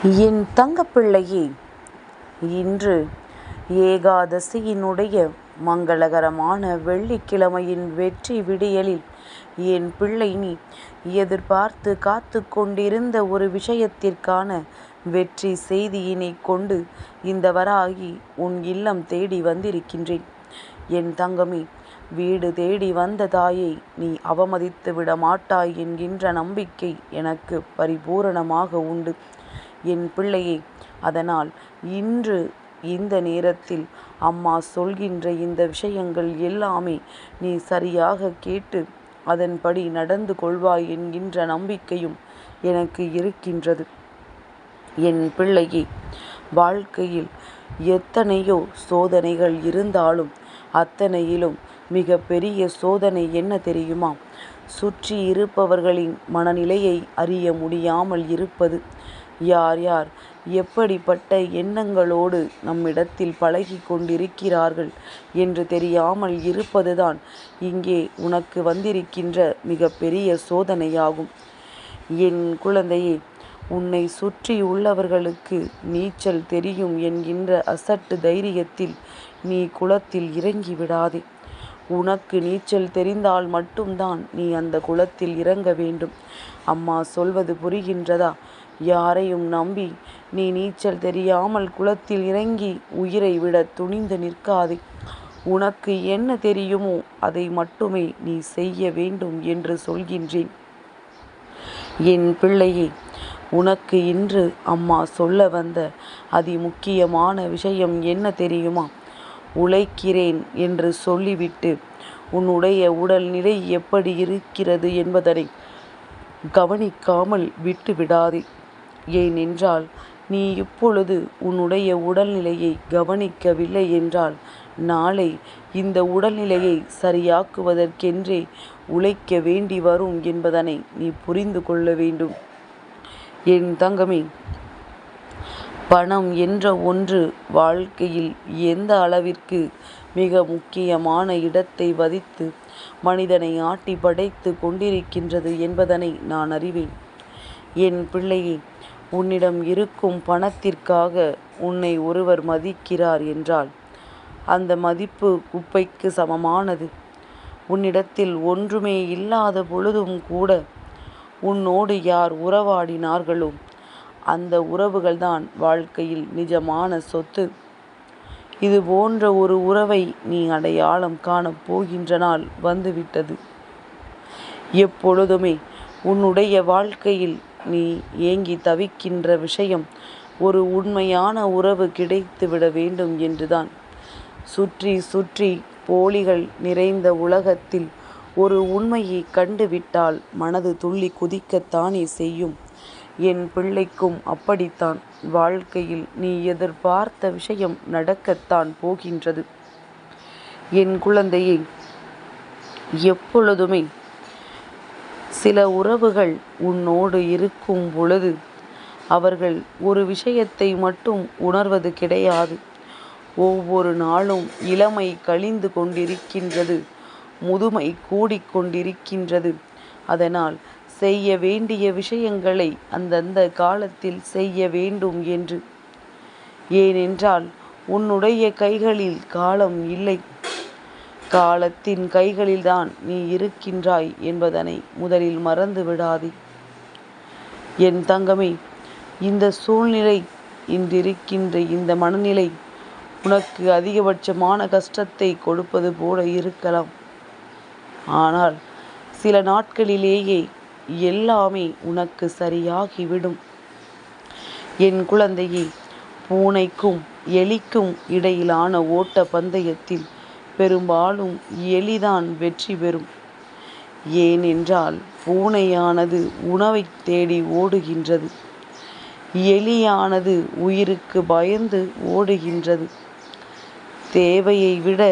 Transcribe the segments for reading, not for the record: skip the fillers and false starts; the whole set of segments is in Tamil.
என் தங்கப்பிள்ளையே, இன்று ஏகாதசியினுடைய மங்களகரமான வெள்ளிக்கிழமையின் வெற்றி விடியலில் என் பிள்ளை நீ எதிர்பார்த்து காத்து கொண்டிருந்த ஒரு விஷயத்திற்கான வெற்றி செய்தியினை கொண்டு இந்த வராகி உன் இல்லம் தேடி வந்திருக்கின்றேன். என் தங்கமே, வீடு தேடி வந்த தாயை நீ அவமதித்து விட மாட்டாய் என்கின்ற நம்பிக்கை எனக்கு பரிபூரணமாக உண்டு என் பிள்ளையே. அதனால் இன்று இந்த நேரத்தில் அம்மா சொல்கின்ற இந்த விஷயங்கள் எல்லாமே நீ சரியாக கேட்டு அதன்படி நடந்து கொள்வாய் என்கின்ற நம்பிக்கையும் எனக்கு இருக்கின்றது. என் பிள்ளையே, வாழ்க்கையில் எத்தனையோ சோதனைகள் இருந்தாலும் அத்தனையிலும் மிக பெரிய சோதனை என்ன தெரியுமா? சுற்றி இருப்பவர்களின் மனநிலையை அறிய முடியாமல் இருப்பது. யார் யார் எப்படிப்பட்ட எண்ணங்களோடு நம்மிடத்தில் பழகி கொண்டிருக்கிறார்கள் என்று தெரியாமல் இருப்பதுதான் இங்கே உனக்கு வந்திருக்கின்ற மிக பெரிய சோதனையாகும். என் குழந்தையே, உன்னை சுற்றி உள்ளவர்களுக்கு நீச்சல் தெரியும் என்கின்ற அசட்டு தைரியத்தில் நீ குளத்தில் இறங்கி விடாதே. உனக்கு நீச்சல் தெரிந்தால் மட்டும்தான் நீ அந்த குளத்தில் இறங்க வேண்டும். அம்மா சொல்வது புரிகின்றதா? யாரையும் நம்பி நீ நீச்சல் தெரியாமல் குளத்தில் இறங்கி உயிரை விட துணிந்து நிற்காதே. உனக்கு என்ன தெரியுமோ அதை மட்டுமே நீ செய்ய வேண்டும் என்று சொல்கின்றேன். என் பிள்ளையே, உனக்கு இன்று அம்மா சொல்ல வந்த அதிமுக்கியமான விஷயம் என்ன தெரியுமா? உழைக்கிறேன் என்று சொல்லிவிட்டு உன்னுடைய உடல்நிலை எப்படி இருக்கிறது என்பதனை கவனிக்காமல் விட்டு விடாதே. ஏனென்றால் நீ இப்பொழுது உன்னுடைய உடல்நிலையை கவனிக்கவில்லை என்றால் நாளை இந்த உடல்நிலையை சரியாக்குவதற்கென்றே உழைக்க வேண்டி வரும் என்பதனை நீ புரிந்து கொள்ள வேண்டும். என் தங்கமே, பணம் என்ற ஒன்று வாழ்க்கையில் எந்த அளவிற்கு மிக முக்கியமான இடத்தை வதித்து மனிதனை ஆட்டி படைத்து கொண்டிருக்கின்றது என்பதனை நான் அறிவேன். என் பிள்ளையே, உன்னிடம் இருக்கும் பணத்திற்காக உன்னை ஒருவர் மதிக்கிறார் என்றால் அந்த மதிப்பு குப்பைக்கு சமமானது. உன்னிடத்தில் ஒன்றுமே இல்லாத பொழுதும் கூட உன்னோடு யார் உறவாடினார்களோ அந்த உறவுகள்தான் வாழ்க்கையில் நிஜமான சொத்து. இது போன்ற ஒரு உறவை நீ அடையாளம் காணப் போகின்ற நாள் வந்துவிட்டது. எப்பொழுதுமே உன்னுடைய வாழ்க்கையில் நீ ஏங்கி தவிக்கின்ற விஷயம் ஒரு உண்மையான உறவு கிடைத்துவிட வேண்டும் என்றுதான். சுற்றி சுற்றி போலிகள் நிறைந்த உலகத்தில் ஒரு உண்மையை கண்டுவிட்டால் மனது துள்ளி குதிக்கத்தானே செய்யும். என் பிள்ளைக்கும் அப்படித்தான். வாழ்க்கையில் நீ எதிர்பார்த்த விஷயம் நடக்கத்தான் போகின்றது. என் குழந்தையை, எப்பொழுதுமே சில உறவுகள் உன்னோடு இருக்கும் பொழுது அவர்கள் ஒரு விஷயத்தை மட்டும் உணர்வது கிடையாது. ஒவ்வொரு நாளும் இளமை கழிந்து கொண்டிருக்கின்றது, முதுமை கூடிக்கொண்டிருக்கின்றது. அதனால் செய்ய வேண்டிய விஷயங்களை அந்தந்த காலத்தில் செய்ய வேண்டும் என்று. ஏனென்றால் உன்னுடைய கைகளில் காலம் இல்லை, காலத்தின் கைகளில்தான் நீ இருக்கின்றாய் என்பதனை முதலில் மறந்து விடாதே. என் தங்கமே, இந்த சூழ்நிலை, இன்றிருக்கின்ற இந்த மனநிலை உனக்கு அதிகபட்சமான கஷ்டத்தை கொடுப்பது போல இருக்கலாம். ஆனால் சில நாட்களிலேயே எல்லாமே உனக்கு சரியாகிவிடும். என் குழந்தையே, பூனைக்கும் எலிக்கும் இடையிலான ஓட்ட பந்தயத்தில் பெரும்பாலும் எலிதான் வெற்றி பெறும். ஏனென்றால் பூனையானது உணவை தேடி ஓடுகின்றது, எலியானது உயிருக்கு பயந்து ஓடுகின்றது. தேவையை விட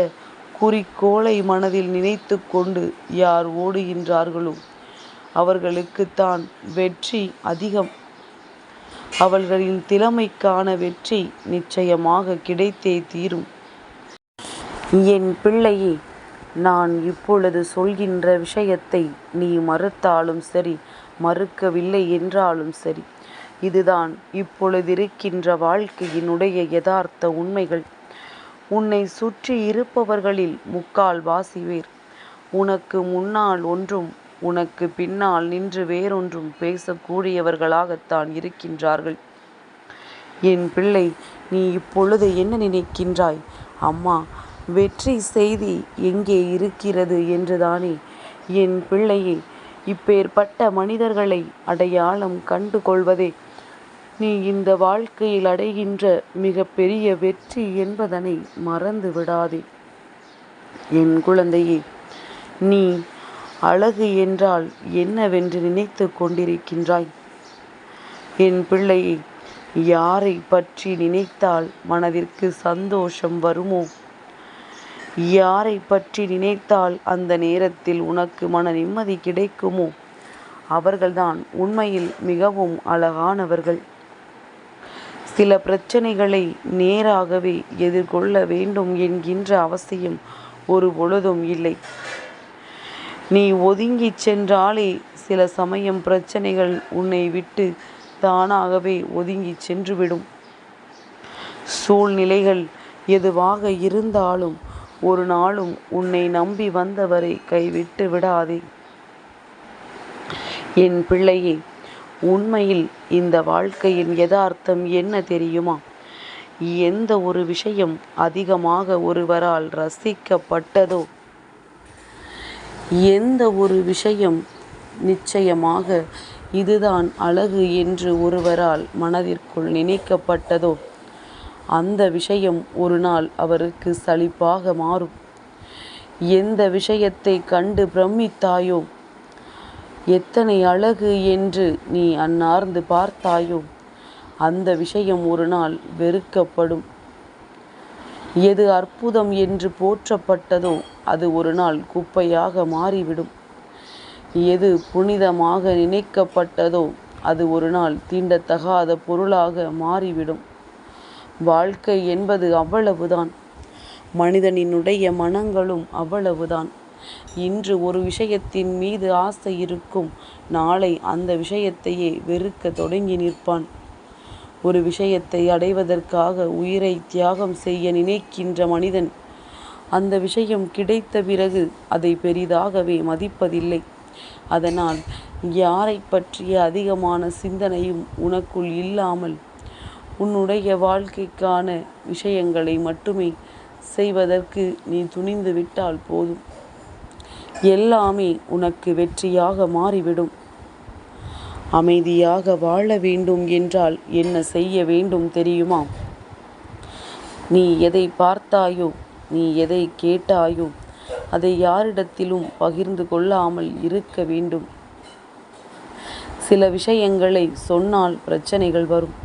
குறிக்கோளை மனதில் நினைத்து கொண்டு யார் ஓடுகின்றார்களோ அவர்களுக்குத்தான் வெற்றி அதிகம். அவர்களின் திறமைக்கான வெற்றி நிச்சயமாக கிடைத்தே தீரும். என் பிள்ளையே, நான் இப்பொழுது சொல்கின்ற விஷயத்தை நீ மறுத்தாலும் சரி, மறுக்கவில்லை என்றாலும் சரி, இதுதான் இப்பொழுதிருக்கின்ற வாழ்க்கையினுடைய யதார்த்த உண்மைகள். உன்னை சுற்றி இருப்பவர்களில் முக்கால் வாசி பேர் உனக்கு முன்னால் ஒன்றும் உனக்கு பின்னால் நின்று வேறொன்றும் பேசக்கூடியவர்களாகத்தான் இருக்கின்றார்கள். என் பிள்ளை, நீ இப்பொழுது என்ன நினைக்கின்றாய்? அம்மா, வெற்றி செய்தி எங்கே இருக்கிறது என்றுதானே? என் பிள்ளையே, இப்பேற்பட்ட மனிதர்களை அடையாளம் கண்டு கொள்வதே நீ இந்த வாழ்க்கையில் அடைகின்ற மிக பெரிய வெற்றி என்பதனை மறந்து விடாதே. என் குழந்தையே, நீ அழகு என்றால் என்னவென்று நினைத்து கொண்டிருக்கின்றாய்? என் பிள்ளையை, யாரை பற்றி நினைத்தால் மனதிற்கு சந்தோஷம் வருமோ, யாரை பற்றி நினைத்தால் அந்த நேரத்தில் உனக்கு மன நிம்மதி கிடைக்குமோ, அவர்கள்தான் உண்மையில் மிகவும் அழகானவர்கள். சில பிரச்சனைகளை நேராகவே எதிர்கொள்ள வேண்டும் என்கின்ற அவசியம் ஒரு பொழுதும் இல்லை. நீ ஒதுங்கிச் சென்றாலே சில சமயம் பிரச்சனைகள் உன்னை விட்டு தானாகவே ஒதுங்கி சென்றுவிடும். சூழ்நிலைகள் எதுவாக இருந்தாலும் ஒரு நாளும் உன்னை நம்பி வந்தவரை கைவிட்டு விடாதே. என் பிள்ளையே, உண்மையில் இந்த வாழ்க்கையின் யதார்த்தம் என்ன தெரியுமா? எந்த ஒரு விஷயம் அதிகமாக ஒருவரால் ரசிக்கப்பட்டதோ, எந்த ஒரு விஷயம் நிச்சயமாக இதுதான் அழகு என்று ஒருவரால் மனதிற்குள் நினைக்கப்பட்டதோ, அந்த விஷயம் ஒரு நாள் அவருக்கு சலிப்பாக மாறும். எந்த விஷயத்தை கண்டு பிரமித்தாயோ, எத்தனை அழகு என்று நீ அன்னார்ந்து பார்த்தாயோ, அந்த விஷயம் ஒரு நாள் வெறுக்கப்படும். எது அற்புதம் என்று போற்றப்பட்டதோ அது ஒரு நாள் குப்பையாக மாறிவிடும். எது புனிதமாக நினைக்கப்பட்டதோ அது ஒரு நாள் தீண்டத்தகாத பொருளாக மாறிவிடும். வாழ்க்கை என்பது அவ்வளவுதான். மனிதனினுடைய மனங்களும் அவ்வளவுதான். இன்று ஒரு விஷயத்தின் மீது ஆசை இருக்கும், நாளை அந்த விஷயத்தையே வெறுக்க தொடங்கி நிற்பான். ஒரு விஷயத்தை அடைவதற்காக உயிரை தியாகம் செய்ய நினைக்கின்ற மனிதன் அந்த விஷயம் கிடைத்த பிறகு அதை பெரிதாகவே மதிப்பதில்லை. அதனால் யாரை பற்றிய அதிகமான சிந்தனையும் உனக்குள் இல்லாமல் உன்னுடைய வாழ்க்கைக்கான விஷயங்களை மட்டுமே செய்வதற்கு நீ துணிந்து விட்டால் போதும். எல்லாமே உனக்கு வெற்றியாக மாறிவிடும். அமைதியாக வாழ வேண்டும் என்றால் என்ன செய்ய வேண்டும் தெரியுமா? நீ எதை பார்த்தாயோ, நீ எதை கேட்டாயோ, அதை யாரிடத்திலும் பகிர்ந்து கொள்ளாமல் இருக்க வேண்டும். சில விஷயங்களை சொன்னால் பிரச்சனைகள் வரும்.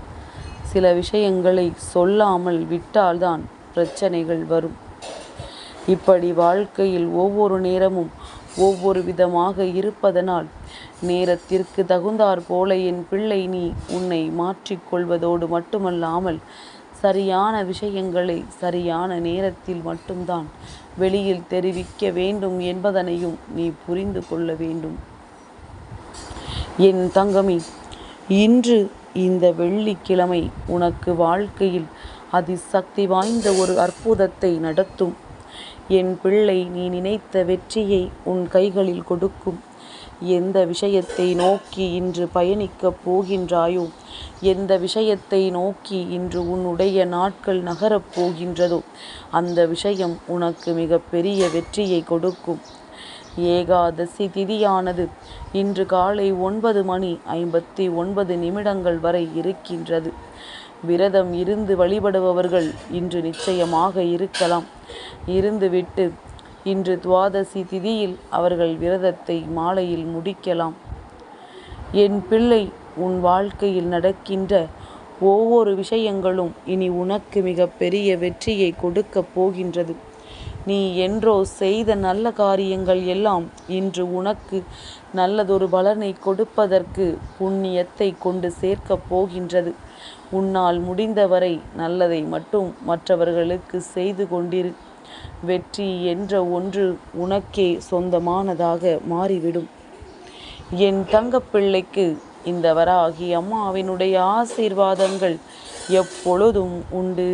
சில விஷயங்களை சொல்லாமல் விட்டால்தான் பிரச்சனைகள் வரும். இப்படி வாழ்க்கையில் ஒவ்வொரு நேரமும் ஒவ்வொரு விதமாக இருப்பதனால் நேரத்திற்கு தகுந்தாற் போல என் பிள்ளை நீ உன்னை மாற்றிக்கொள்வதோடு மட்டுமல்லாமல் சரியான விஷயங்களை சரியான நேரத்தில் மட்டும்தான் வெளியில் தெரிவிக்க வேண்டும் என்பதனையும் நீ புரிந்து கொள்ள வேண்டும். என் தங்கமே, இன்று இந்த வெள்ளிக்கிழமை உனக்கு வாழ்க்கையில் அதிசக்தி வாய்ந்த ஒரு அற்புதத்தை நடத்தும். என் பிள்ளை, நீ நினைத்த வெற்றியை உன் கைகளில் கொடுக்கும். எந்த விஷயத்தை நோக்கி இன்று பயணிக்கப் போகின்றாயோ, எந்த விஷயத்தை நோக்கி இன்று உன்னுடைய நாட்கள் நகரப் போகின்றதோ, அந்த விஷயம் உனக்கு மிக பெரிய வெற்றியை கொடுக்கும். ஏகாதசி திதியானது இன்று காலை 9:59 வரை இருக்கின்றது. விரதம் இருந்து வழிபடுபவர்கள் இன்று நிச்சயமாக இருக்கலாம். இருந்துவிட்டு இன்று துவாதசி திதியில் அவர்கள் விரதத்தை மாலையில் முடிக்கலாம். என் பிள்ளை, உன் வாழ்க்கையில் நடக்கின்ற ஒவ்வொரு விஷயங்களும் இனி உனக்கு மிக பெரிய வெற்றியை கொடுக்கப் போகின்றது. நீ என்றோ செய்த நல்ல காரியங்கள் எல்லாம் இன்று உனக்கு நல்லதொரு பலனை கொடுப்பதற்கு புண்ணியத்தை கொண்டு சேர்க்கப் போகின்றது. உன்னால் முடிந்தவரை நல்லதை மட்டும் மற்றவர்களுக்கு செய்து கொண்டிரு. வெற்றி என்ற ஒன்று உனக்கே சொந்தமானதாக மாறிவிடும். என் தங்கப்பிள்ளைக்கு இந்த வராகி அம்மாவினுடைய ஆசீர்வாதங்கள் எப்பொழுதும் உண்டு.